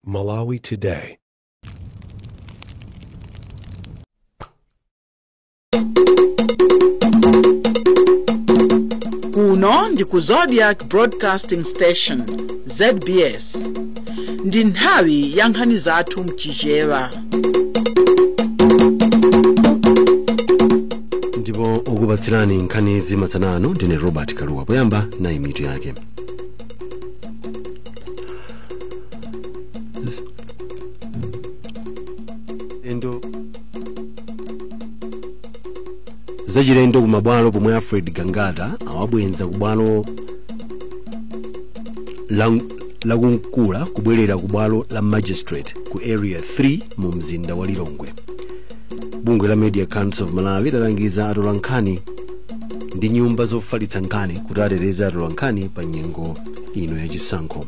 Malawi Today. Kuno ndi ku Zodiac Broadcasting Station, ZBS. Ndi nthawi ya nkhani zathu mchichewa. Ndipo ukupatsirani nkhani zimatsanano ndine Robert Kaluwa. Poyamba na imitu yake. Zachilendo kumabwalo pomwe Fred Gangata awabwenza kubwalo la kunkula kubwerera kubwalo la magistrate ku area 3 mu mzinda wa Lilongwe. Bungwe la Media Council of Malawi lalangiza atolankhani ndi nyumba zofalitsa nkhani kuti ateteze atolankhani pa nyengo ino ya chisankho.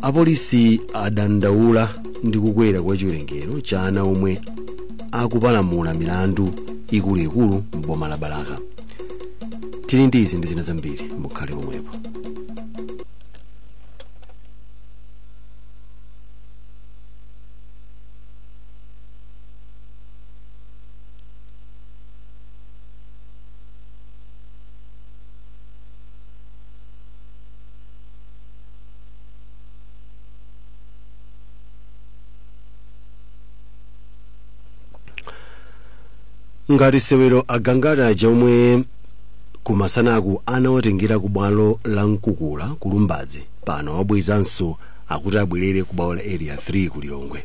Apolisi adandaula ndi kukwera kwa chiwerengero cha ana omwe akupalamula milandu ikuluikulu m'boma la Balaka. Tili ndi izi ndi zina zambiri, mukhale pomwepo. Ngati sewero agangata jomwe kumasanaku anawatengera ku bwalo la Nkukula ku Lumbadzi pano wabwezanso akuti abwerere ku bwalo la area 3 ku Lilongwe.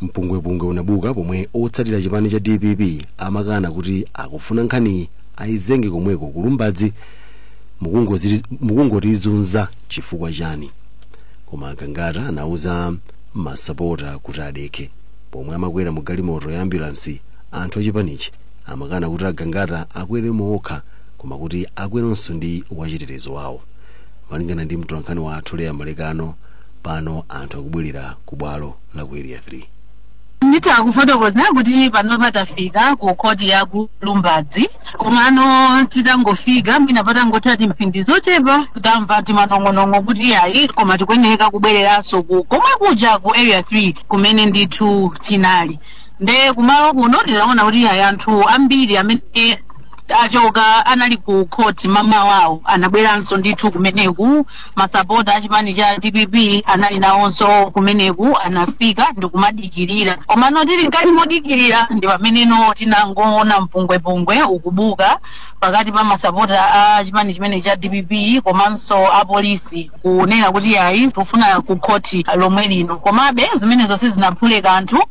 Mpungwepungwe unabuka pomwe otsatira chipani cha DPP amakana kuti akufuna nkhani aizenge komweko ku Lumbadzi mukungotizunza chifukwa chani. Koma agangata anauza masapota kuti adekhe pomwe amakwera mu galimoto ya ambulance. Anthu achipanichi amakana kuti agangata akwere mokha koma kuti akweronso ndi wachitetezo wawo. Malingana ndi mtolankhani wa athu Leya Malekano, pano anthu akubwerera ku bwalo la ku area 3. Nditakufotokoza kuti pano patafika ku koti ya ku Lumbadzi, komano titangofika mwina patangotati mphindi zochepa kutamva timanong'onong'o kuti ayi koma tikweneka kubwereranso komwe kuja ku area 3 kumene ndithu tinali. Nde kumalo kuno tilaona kuti anthu ambiri amene achoka anali ku koti mama wawo anabweranso ndithu kumeneku. Masapota achipani cha DPP anali nawonso kumeneku, anafika ndi kumadikirira. Komano tili nkati modikirira ndi pameneno tinangoona mpungwepungwe ukubuka pakati pa masapota a chipani chimene cha DPP komanso apolisi kunena kuti ayi kufuna ku koti lomwe lino. Komabe zimenezo sizinaphule kanthu.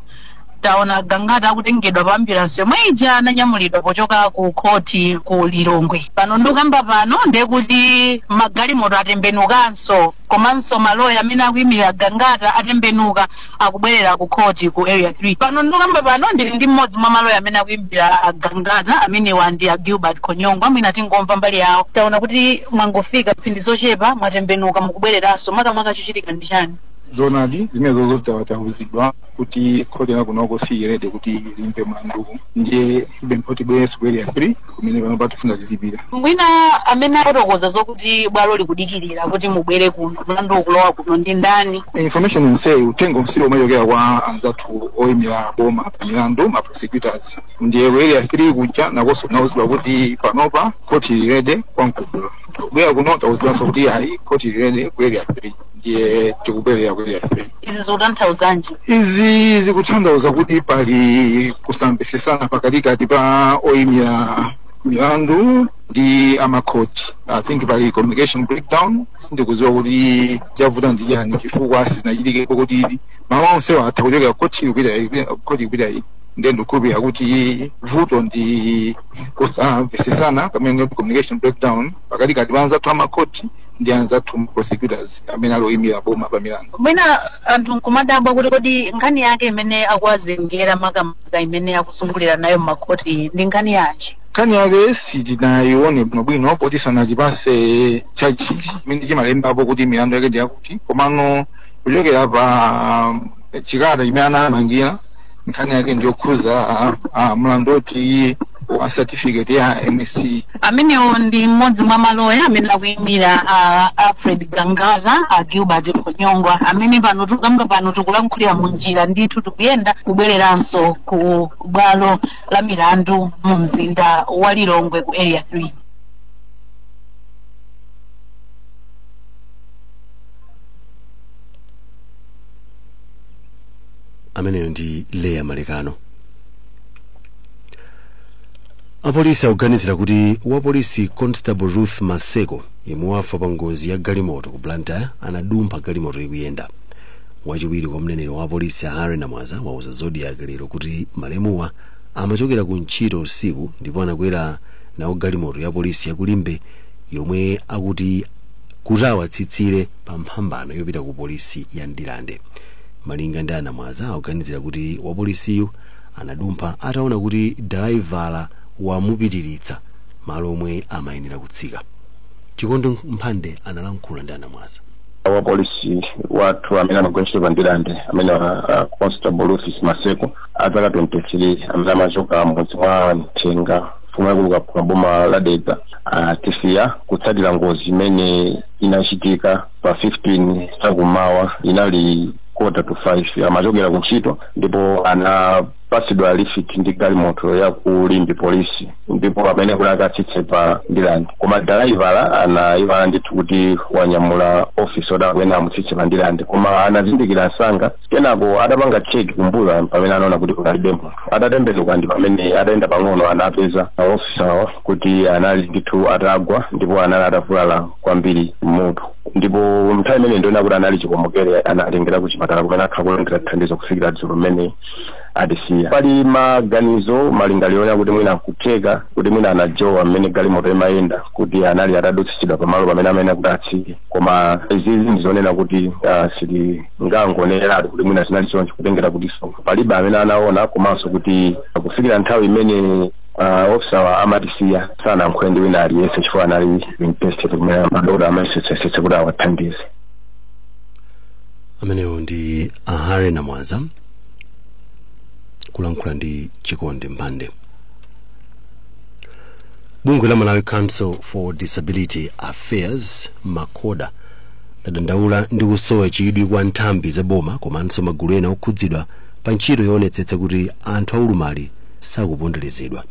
Taona gangata akutengedwa pa ambulance yomwe ija ananyamulidwa pochoka ku koti ku Lilongwe. Pano ndikamba pano ndekuti magalimoto atembenukanso komanso maloya amene akuyimirira gangata atembenuka akubwerera ku koti ku area 3. Pano ndikamba pano ndili ndi mmodzi mwa maloya amene akuyimirira gangata amene wandi a Gilbert Konyongwa. Mwina tingomva mbali yawo. Taona kuti mwangofika mphindi zochepa mwatembenuka mukubwereranso makamaka chochitika ndi chani? Zonadi zimenezo zotawatahuzidwa kuti kodi na kunoko siyerede kuti limpe mlandu ndiye bempoti bwesu ku area 3 kumene pano patufuna zizipira. Mwina amene afotokoza zokuti bwalo likudikirira kuti mubwere kuno mlandu ukulowa kuno ndi ndani? Information nse utengo msiro umayokera kwa anzathu oyimira boma pa milandu ma prosecutors ndiye ku area 3 kuja nakonso nauzidwa kuti panopa koti lirede kwa Nkukula. Bwera kuno tauzidwanso kuti ayi koti lirede ku area 3 ndiye tikubwerera ku area 3. Izi zikutanthauza izi zikutanthauza kuti pali kusambesesana pakatikati pa oyimira milandu ndi amakhoti. I think pali communication breakdown. Sindikuziwa kuti chavuta ndi chani chifukwa sizinachitikepo kuti mama onse atha kuchoka koti kupita iyi. Ndiye ndikukhulupirira kuti vuto ndi kusamvesesana kamene communication breakdown pakatikati pa anzathu amakhoti ndi anzathu prosecutors amene aloyimira boma pa milandu. Mwina anthu nkumadabwa kuti kodi nkhani yake imene akuwazengera makamaka imene akusungulira nayo makoti ndi nkhani yanji? Nkhani yake sitinayione bwinobwino poti sanachipase chachi chimene chimalembapo kuti milandu yake ndi yakuti. Komano kuchokera pa chikata chimene anamangira nkhani yake ndiyokhuza mlandu oti wa certificate ya MSc. Amenewo ndi mmodzi mwa maloya amene akuyimira Alfred Gangara a Gilbert Mkonyongwa amene pano tikulankhulira mu njira ndithu tikuyenda kubwereranso ku bwalo la milandu mu mzinda wa Lilongwe ku area 3. Ameneyo ndi Leah Malekano. Apolisi akuganizira kuti wapolisi Constable Ruth Maseko yemwe wafa pa ngozi ya galimoto ku Blantyre anadumpha galimoto ikuyenda. Wachiwiri kwa mneneri wa apolisi Harry Namwaza wauza Zodiac lero kuti malemuwa amachokera ku ntchito usiku ndipo anakwera nawo galimoto ya polisi ya Kulimbe yomwe akuti kutawatsitsire pa mphambano yopita ku polisi ya Ndilande. Malinga ndi Namwaza akuganizira kuti wapolisiyu anadumpha ataona kuti driver wamupitiritsa malo omwe amayenera kutsika. Chikondo Mphande analankhula ndi Namwaza. Wa polisi watu amene anagwetsa pa Ndilande amene Constable Ruth Maseko azaka 23 amene amachoka mudzi mwa Mtenga fumwe kuluka kwa boma la Dedza tisiya kutsatira ngozi imene inachitika pa 15 sakumawa inali 4:45 amachokera ku ntchito ndipo anapasidwa lift ndi galimoto ya Kulimbe polisi ndipo amene kulakatsitse pa Ndilande koma driver anayiwala ndithu kuti wanyamula office oda amene amutsitse pa Ndilande koma anazindikira nsanga kenako adapanga check kumbuyo pamene anaona kuti kunalibe munthu adatembenuka ndi pamene adaenda pang'ono anapeza officer kuti anali ndithu atagwa ndipo anali atavulala kwambiri mutu ndipo mnthawi imene ndiona kuti anali chikomokere analengera ku chipatala kumene akhakulengera thandizo kufikira dzulo mmene adisiya. Pali maganizo malingaliro kuti mwina kuteka kuti mwina anajowa amene galimoto imayenda kuti anali atadutsitsidwa pamalo pamene amene kudatsike koma izi ndizonena kuti sili ngangoneratu kuti mwina zinali choncho kutengera kuti palibe amene anaona komanso kuti kufikira nthawi imene officer amatisiya sana mkwendi wina aliyese chifukwa anali interested kumene madokotala amayesetse kuti awathandize. Amenewo ndi Harry Namwaza kulankhula ndi Chikondi Mphande. Bungwe la Malawi Council for Disability Affairs Makoda ladandaula ndi kusowa chidwi kwa nthambi za boma komanso magulu ena okhudzidwa pa ntchito yoonetsetsa kuti anthu aulumali sakuponderezedwa.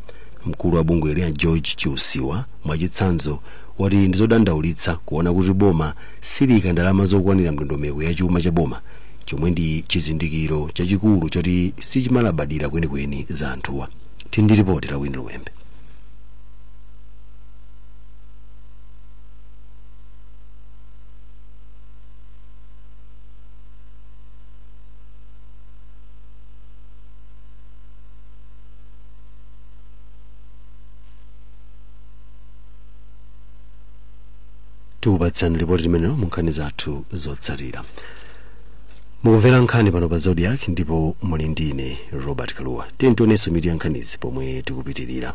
Mkulu wa bungwe lya George Chiusiwa mwachitsanzo wati ndizodandaulitsa kuona kuti boma silika ndalama zokwanira ndondomeko ya chuma cha boma chomwe ndi chizindikiro chachikulu choti sichimalabadira kwenikweni za anthuwa. Tindi ripoti la Wini Luwembe. Tukupatsani ripoti limenelo mu nkhani zathu zotsatira. Mukumvera nkhani pano pa Zodiac ndipo muli ndine Robert Kaluwa. Tionenso mitu ya nkhanizi pomwe tikupitirira.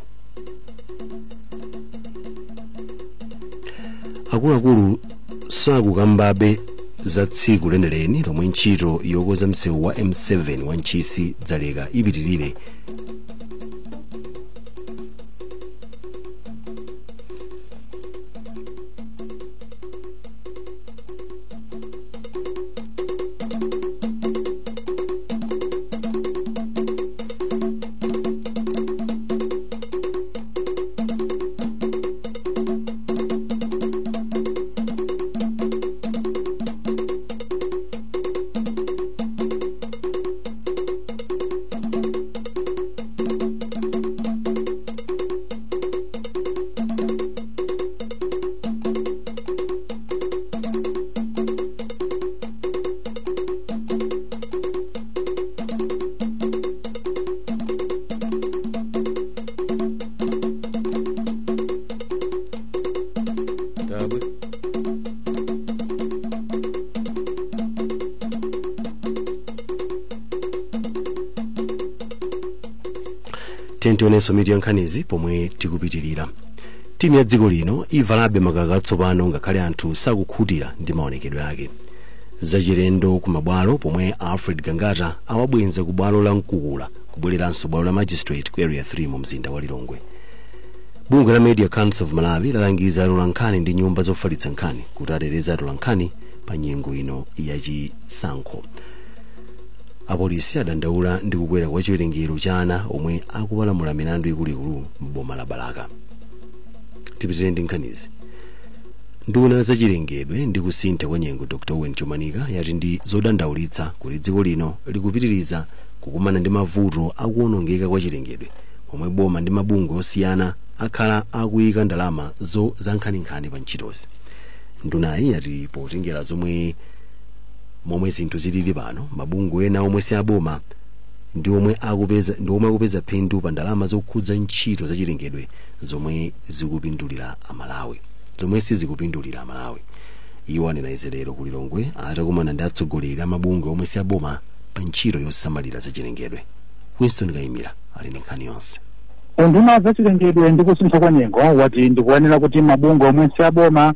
Akuluakulu sakukambabe za tsiku leneleni lomwe ntchito yokoza msewu wa M7 wa Nchisi dzaleka ipitirire. Tionenso mitu ya nkhanizi pomwe tikupitirira. Timu ya dziko lino ivalabe makaka atsopano ngakhale anthu sakukhutira ndi maonekedwe ake. Zachilendo ku mabwalo pomwe Alfred Gangata awabwenza ku bwalo la Mkukula kubwereranso bwalo la magistrate ku area 3 mu mzinda wa Lilongwe. Bungwe la Media Council of Malawi lalangiza atolankhani ndi nyumba zofalitsa nkhani kuti ateteze atolankhani pa nyengo ino yachisankho. Apolisi adandaula ndi kukwera kwa chiwerengero cha ana omwe akupalamula milandu ikuluikulu m'boma la Balaka. Tipitire ndi nkhanizi. Nduna za chilengedwe ndi kusintha kwa nyengo Dr. Owen Chimanika yati ndi zodandaulitsa kuti dziko lino likupitiriza kukumana ndi mavuto akuonongeka kwa chilengedwe omwe boma ndi mabungwe osiyana akhala akuyika ndalama za nkhaninkhani pa ntchitozi. Ndunayi yati potengera momwe zinthu zilili pano, mabungwe ena omwe si aboma ndi omwe akupeza phindu pa ndalama zokhudza ntchito za chilengedwe zomwe zikupindulira Amalawi. Iwo anena izerero ku Lilongwe atakumana ndi atsogoleri a mabungwe omwe si aboma pa ntchito yosamalira za chilengedwe. Winston Kayimira ali ndi nkhani yonse. Unduna za chilengedwe ndi kusintha kwa nyengo wati ndikuonera kuti mabungwe omwe si aboma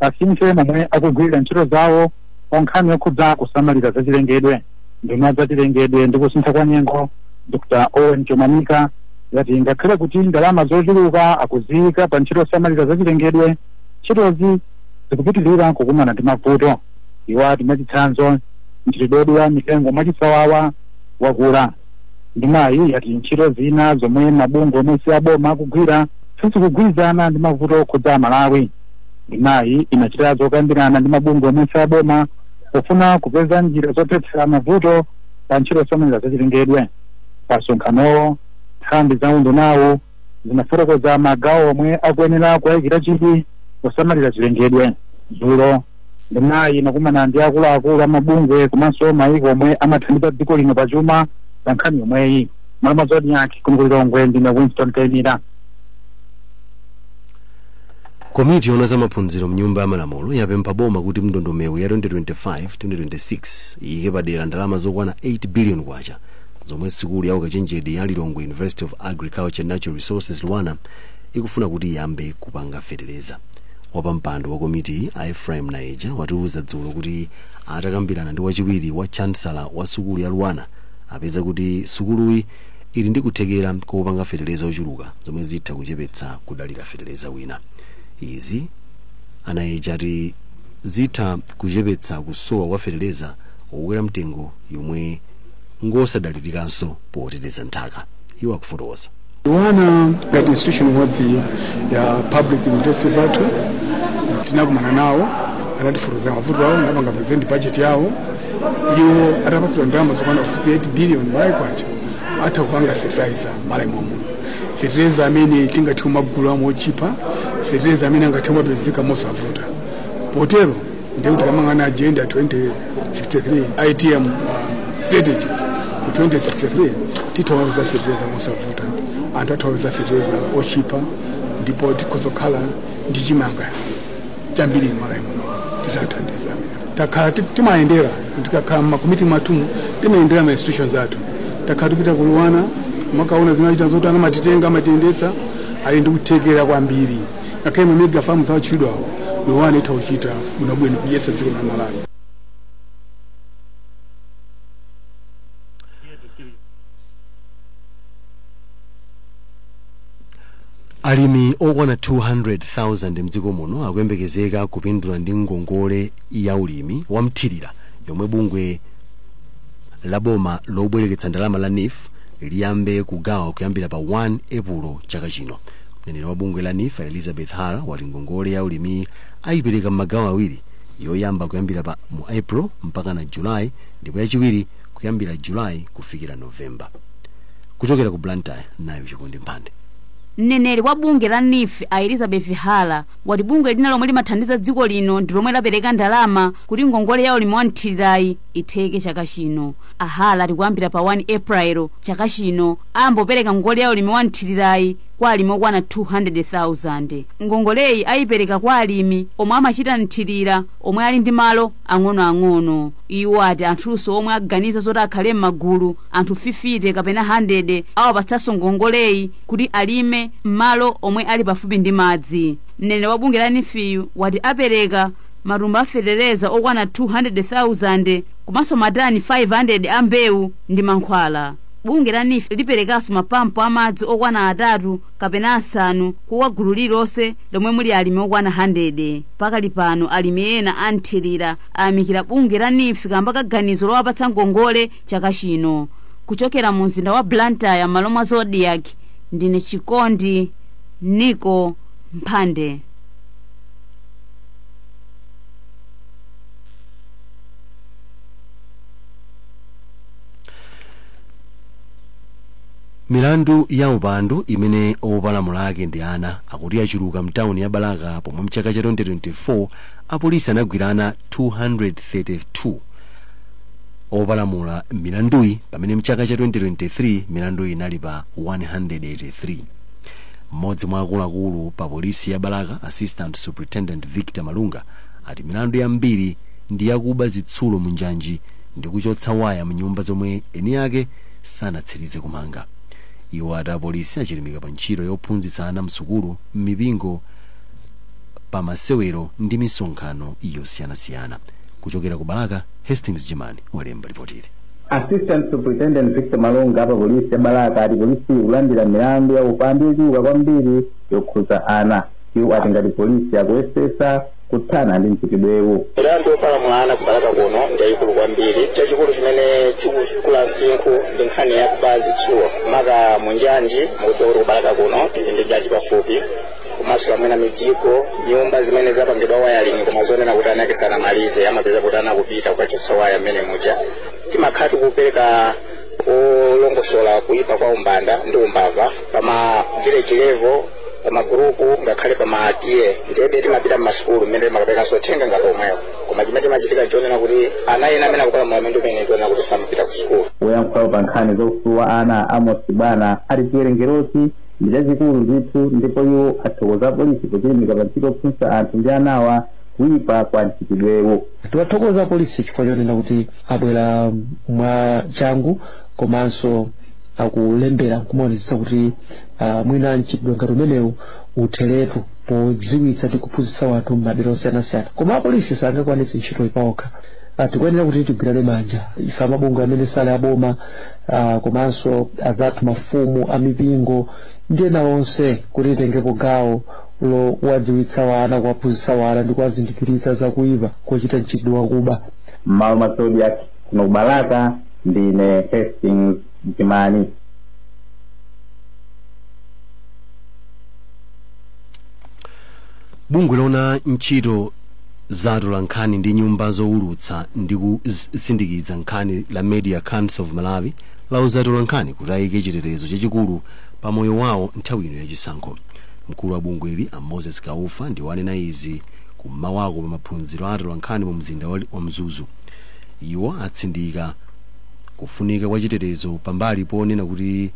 asinthe momwe akugwirira ntchito zawo pa nkhani yokhudza kusamalira za chilengedwe. Nduna za chilengedwe ndi kusintha kwa nyengo Dr. Owen Chimanika yati ngakhale kuti ndalama zochuluka akuziyika pa ntchito yosamalira za chilengedwe, ntchitozi zikupitirira kukumana ndi mavuto. Iwo ati mwachitsanzo mchitidwe wa mitengo mwachisawawa wakula. Ndunayi yati ntchito zina zomwe mabungwe omwe si aboma akugwira sizikugwirizana ndi mavuto okhudza Malawi. Ndunayi inachita zokambirana ndi mabungwe omwe si aboma pofuna kupeza njira zothetsera mavuto pa ntchito yosamalira za chilengedwe. Pa msonkhanowo nthambi za undunawo zinafotokoza magawo omwe akuyenera kuyikira chidwi kusamalira chilengedwe. Dzulo ndunayi inakumana ndi akuluakulu a mabungwe komanso mayiko omwe amathandiza dziko lino pachuma pa nkhani yomweyi. Malama Zodiac ku Lilongwe ndine Winston Kayimira. Komiti yona za maphunziro mnyumba ya malamulo yapempha boma kuti mndondomeko ya 2025-2026 iyike padera ndalama zokwana 8 billion kwacha zomwe sukulu ya ukachenjede ya Lilongwe University of Agriculture and Natural Resources Luwana ikufuna kuti iyambe kupanga fetereza. Wapampando wa komiti Ephraim Naija watiuza dzulo kuti atakambirana ndi wachiwiri wa chancellor wa sukulu ya Luwana apeza kuti sukuluyi ili ndi kuthekera kopanga fetereza ochuluka zomwe zitha kuchepetsa kudalira fetereza wina. Izi Naija ati zitha kuchepetsa kusowa kwa fetereza okwera mtengo yomwe ngosadalirikanso poteteza nthaka. Iwo akufotokoza. Luwana ngati institution imodzi ya public university zathu tinakumana nawo anatifotokoza mavuto awo napanga present budget yawo. Iwo atapatsidwa ndalama zokwana 8 billion kwacha atha kupanga fertilizer mala imomo. Fertilizer amene tingati kumagulu amwe ochipa, fertilizer amene angati mapezeka mosavuta. Potero ndiye kuti kamangana agenda 2063 ITM strategy ku 2063 titawauza fertilizer mosavuta. Anthu atawauza fertilizer ochipa ndipo tikuzokhala ndi chimanga chambiri mala imomo tizathandiza. Takhala timayendera tikakhala makomiti matumu timayendera ma institutions athu. Takhala tupita ku Luwana makaona zinachita zotana matitenga amatendetsa ali ndi kuthekera kwambiri. Ngakhale mu mega farm za chidwawo Luwana itauchita munabwino kuyetsa dziko la Malawi. Alimi okwana 200,000 mdziko muno akuyembekezeka kupindula ndi ngongole ya ulimi wamthirira yomwe bungwe la boma lobwereketsa ndalama la NIF liyambe kugawa kuyambira pa 1 April chaka chino. Mneneri wa bungwe la NIF Elizabeth Hara wati ngongole ya ulimi ayipereka magawo awiri, yoyamba kuyambira pa mu April mpaka na July ndipo yachiwiri kuyambira July kufikira November. Kuchokera ku Blantyre nayo Chikondi Mphande. Mneneri wa bunge la NIF Elizabeth Hara wati bungwe lina lomwe limathandiza dziko lino ndi lomwe lapereka ndalama kuti ngongole ya ulimi wamthirirayi itheke chaka chino. Hara ati kuyambira pa 1 April chaka chino ambopereka ngongole ya ulimi wamthirirayi kwa alimi okwana 200,000. Ngongoleyi ayipereka kwa alimi omwe amachita mthirira omwe ali ndi malo ang'onoang'ono. Iwo ati anthunso omwe aganiza zoti akhale m'magulu anthu 50 kapena 100 awapatsanso ngongoleyi kuti alime m'malo omwe ali pafupi ndi madzi. Mneneri wa bunge la NIF wati apereka matumba afetereza okwana 200,000 komanso matani 500 a mbewu ndi mankhwala. bunge la NIF liperekanso mapampu amadzi okwana 3 kapena 5 kwa gulu lililonse lomwe muli alimi okwana 100. pakali pano alimi ena anthirira ayamikira bunge la NIF kamba kaganizo lowapatsa ngongole chaka chino. Kuchokera mu mzinda wa Blantyre malo mwa Zodiac, ndine Chikondi Niko Mphande. Milandu ya upandu imene opalamula ake ndi ana akuti achuluka mtawuni ya Balaka pomwe mchaka cha 2024 apolisi anagwirana 232 opalamula milanduyi pamene mchaka cha 2023 milanduyi inali pa 183. Mmodzi mwa akuluakulu pa polisi ya Balaka, Assistant Superintendent Victor Malunga, ati milandu yambiri ndi yakuba zitsulo munjanji ndi kuchotsa waya mnyumba zomwe eni ake sanatsirize kumanga. Iwo ati apolisi achilimika pa ntchito yophunzitsa ana msukulu, m'mipingo, pa masewero ndi misonkhano yosiyanasiyana. Kuchokera ku Balaka, Hastings Jimani walemba ripoti. Assistant Superintendent Victor Malunga pa polisi ya Balaka ati polisi kulandira milandu ya upandu yochuluka kwambiri yokhudza ana. Iwo ati ngati polisi yakuyesesa kuthana ndi mchitidwewo. Milandu yopalamula ana ku Balaka kuno ndi yayikulu kwambiri. Chachikulu chimene chikukula msinkhu ndi nkhani ya kuba zitsulo maka munjanji mukuti ku Balaka kuno tili ndi jaji pafupi komanso amene mijiko nyumba zimene zapangidwa wayaling koma zonena kuti ana ake sanamalize amapeza kuti ana kupita kukachotsa waya mmene muja. Timakhala tikupereka olongosola kuipa kwa umbanda ndi umbava pama village level, pama grupu, ngakhale pama tiye ndebe timapita m'masukulu mmene timakapeka sothenga ngati omwewo. Koma chimene chimachitika chonena kuti ana ena amene akupalamula milandu imene ndiona kuti samapita ku sukulu. Woyankhulawo pa nkhani zaufulu wa ana Amos Bwana ati chiwerengerochi ndi chachikulu ndithu, ndipo iwo athokoza polisi kuchilimika pa ntchito yophunzitsa anthu ndi anawa kuipa kwa mchitidwewo. Tiwathokoza polisi chifukwa chonena kuti abwera mwa changu komanso akulembera kumaonetsa kuti mwina mchitidwe ngati umenewu utheretu podziwitsa ndi kuphunzitsa wanthu m'madera osiyanasiyana. Koma apolisi sangakwanitse ntchito ipawokha. Tikuyenera kuti tigwirane manja ife amabungwe amene sali aboma komanso azathu mafumu amipingo ndi ena onse kuti tengepo gawo lowadziwitsa wana, kuwaphunzitsa wana ndi kuwazindikiritsa zakuipa kochita mchitidwe wakuba. Malo mwa Zodiac kuno ku Balaka, ndine Hastings Jimani. Bungwe lona ntchito zatola nkhani ndi nyumba zowulutsa ndi kusindikiza nkhani la Media Council of Malawi lauzatola nkhani kuti ayike chitetezo chachikulu pa moyo wawo nthawi ino yachisankho. Mkulu wa bungweli Moses Kaufa ndi wanena izi kumawako pa maphunziro atola nkhani mu mzinda wa Mzuzu. Iwo atsindika kufunika kwa chitetezo pambali ponena kuti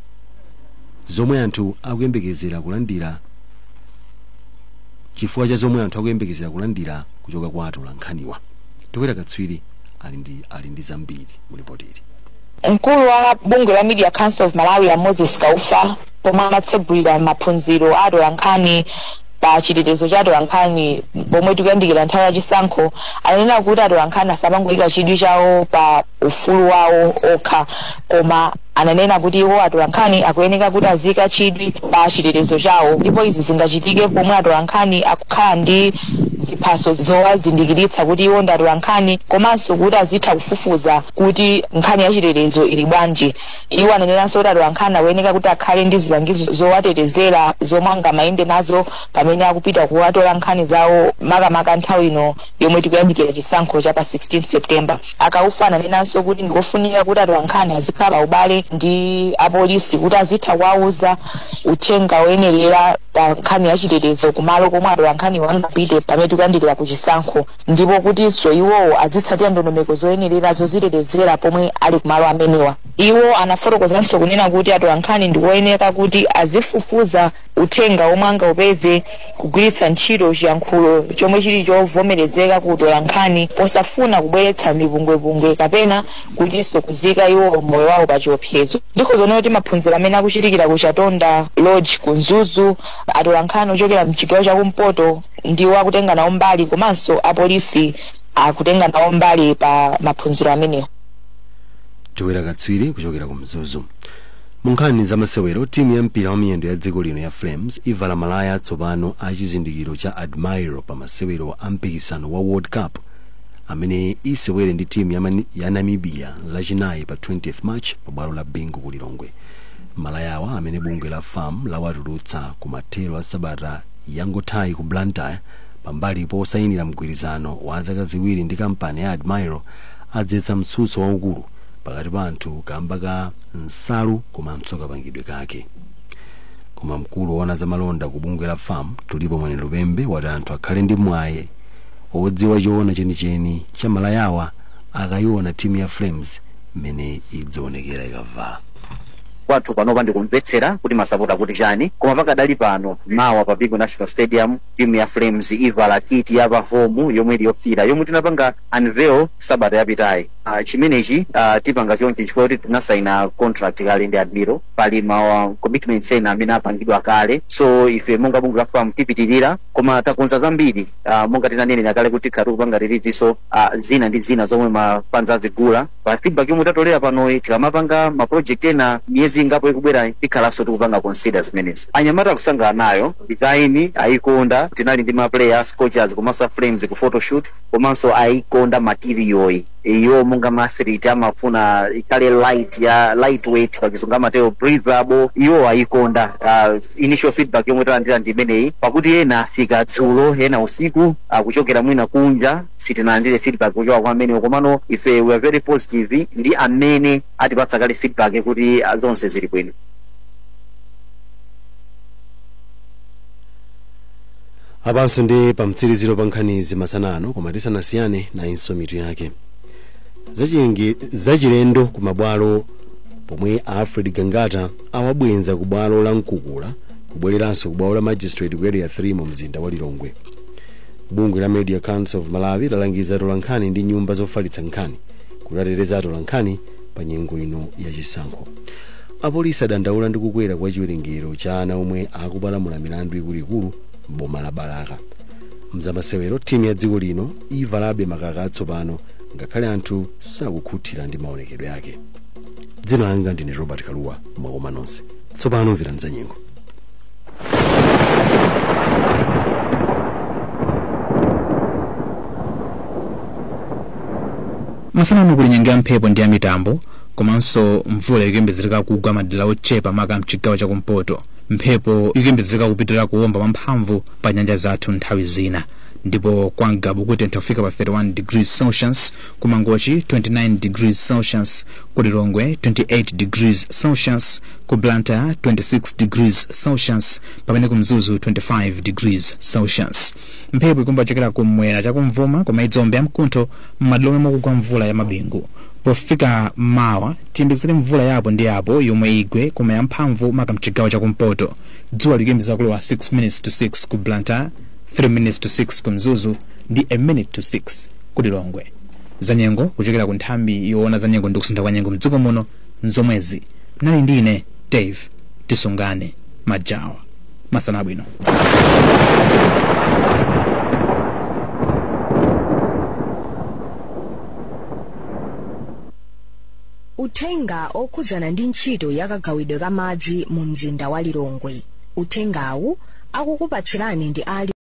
zomwe anthu akuyembekezera kulandira chifukwa cha zomwe anthu akuyembekezera kulandira kuchoka kwa atola nkhaniwa. Tokwera Katswiri ali ndi zambiri mu ripoti ili. Mkulu wa bungwe la Media Council of Malawi Moses Kaufa pomwe amatsegulira maphunziro atola nkhani pa chitetezo cha atola nkhani pomwe tikuyandikira nthawi yachisankho, anena kuti atola nkhani asamangolika chidwi chawo pa ufulu wawo okha, koma ananena kuti iwo atola nkhani akuyeneka kuti azika chidwi pa chitetezo chawo, ndipo izi zingachitike pomwe atola nkhani akukhala ndi ziphaso zowazindikiritsa kuti iwo ndi atola nkhani komanso kuti azitha kufufuza kuti nkhani ya chitetezo ili bwanji. Iwo ananenanso kuti atola nkhani akuyeneka kuti akhale ndi zipangizo zowatetezera zomwe angamayende nazo pamene akupita kuwatola nkhani zawo makamaka nthawi ino yomwe tikuyandikira chisankho cha pa 16 September. Akaufa ananenanso kuti ndikofunika kuti atola nkhani azikhala pa ubale ndi apolisi kuti azitha kuwauza uthenga woyenera pa nkhani ya chitetezo kumalo komwe atola nkhani wangapite pamene tikuyandikira ku chisankho, ndipo kutinso iwowo azitsatira ndondomeko zoyenera zozitetezera pomwe ali kumalo amenewa. Iwo anafotokozanso kunena kuti atola nkhani ndikoyeneka kuti azifufuza uthenga omwe angaupeze kugwiritsa ntchito chiyankhulo chomwe chili chovomerezeka kutola nkhani posafuna kubweretsa mipungwepungwe kapena kutinso kuzika iwo moyo wawo pa chiopsezo. Ndiko zonena kuti maphunziro amene akuchitikira ku Chatonda Lodge ku Mzuzu, atola nkhani ochokera mchigawo chakumpoto ndiwo akutenga nawo mbali komanso apolisi akutenga nawo mbali pa maphunziro amenewo. Joera Katswiri kuchokera ku Mzuzu. Munkhani za masewero, timu ya mpira wa miyendo ya dziko lino ya Flames ivala malaya tsopano a chizindikiro cha Admiro pa masewero a mpikisano wa World Cup amene isewere ndi timu ya Namibia lachinayi pa 20th March pa bwalo la Bingu ku Lilongwe. Malayawa amene bungwe la FAM lawatulutsa ku mathero a sabata yangothayi ku Blantyre pambali posayinira mgwirizano wa zaka ziwiri ndi kampani ya Admiro adzetsa mtsutso waukulu pakati pa anthu kamba ka nsalu komanso kapangidwe kake. Koma mkulu woona za malonda ku bungwe la FAM Tulipo Mwene Lupembe wati anthu akhale ndi mwayi odziwa choona chenicheni cha malayawa akayiona timu ya Flames mmene idzaonekera ikavala. Kwathu pano ndikumvetsera kuti masapota kuti chani, koma pakadali pano mawa pa Bingu National Stadium timu ya Flames ivala kiti ya pafomu yomwe iliyofira yomwe tinapanga unveil sabata yapitayi. Chimenechi tipanga chonchi chifukwa kuti tinasaina contract kale ndi Admiro, pali mawa commitment ena amene apangidwa kale, so ife monga bungwe la FAM tipitirira koma takonza zambiri monga tinanenera kale kuti khatu kupanga release zina ndi zina zomwe mafanza azigula. Pa feedback yomwe tatolera panoyi tikamapanga ma project ena miyezi ngapo ikubwera tikhalanso tikupanga consider zimenezo. Anyamata akusangana nayo design ayikonda, tinali ndi ma players coaches komanso Flames ku photoshoot komanso ayikonda material iyo monga mathrit amafuna ikale lightweight pakizunga mateo breathable iyo ayikonda. Initial feedback yomwe talandira ndi imeneyi pakuti ena afika dzulo ena usiku kuchokera mwina kunja sitinalandire feedback kuchoka kwa amene komano ife we are very positive ndi amene atipatsa kale feedback kuti zonse zili bwino. Apanso ndi pamtsiriziro pa nkhanizi masanano koma tisanasiyane na insomitu yake. Zachilendo ku mabwalo pomwe Alfred Gangata awabwenza ku bwalo la Nkukula kubwereranso ku bwalo la Magistrate ku Area 3 mu mzinda wa Lilongwe. Bungwe la Media Council of Malawi lalangiza atolankhani ndi nyumba zofalitsa nkhani kulatereza atolankhani pa nyengo ino ya chisankho. Apolisi adandaula ndi kukwera kwa chiwerengero cha ana omwe akupalamula milandu ikuluikulu m'boma la Balaka. Mzamasewero timu ya dziko lino ivalabe makaka atsopano ngakhale anthu sakukhuthira ndi maonekedwe yake. Dzina langa ndine Robert Kaluwa, mwakoma nonse. Tsopano mverani za nyengo. Masanano kuli nyengo ya mphepo ndi ya mitambo komanso mvula ikuyembezereka kugwa madera ochepa maka mchigawo chakumpoto. Mphepo ikuyembezereka kupitirira kuwomba mwamphamvu pa nyanja zathu nthawi zina, ndipo kwa Ngabu kutentha kufika pa 31 degrees Celsius, ku Mangochi 29 degrees Celsius, ku Lilongwe 28 degrees Celsius, ku Blantyre 26 degrees Celsius, pamene ku Mzuzu 25 degrees Celsius. Mphepo ikumbachokera kumwera chakumvuma koma idzombe yamkuntho m'madera omwe mukugwa mvula ya mabingu. Pofika mawa tiyembekeze mvula yapo ndi yapo yomwe igwe koma yamphamvu maka mchigawo chakumpoto. Dzuwa likuyembekeza kulowa 6 minutes to 6 ku Blantyre, 3 minutes to 6 ku Mzuzu ndi 1 minute to 6 ku Lilongwe. Zanyengo kuchokera ku nthambi yoona zanyengo ndi kusintha kwa nyengo mdziko muno nzomwezi. Nali ndine Dave Tisungane Majawa. Masana abwino. Uthenga okhudzana ndi ntchito yakagawidwe ka madzi mu mzinda wa Lilongwe. Uthengawu akukupatsirani ndi ali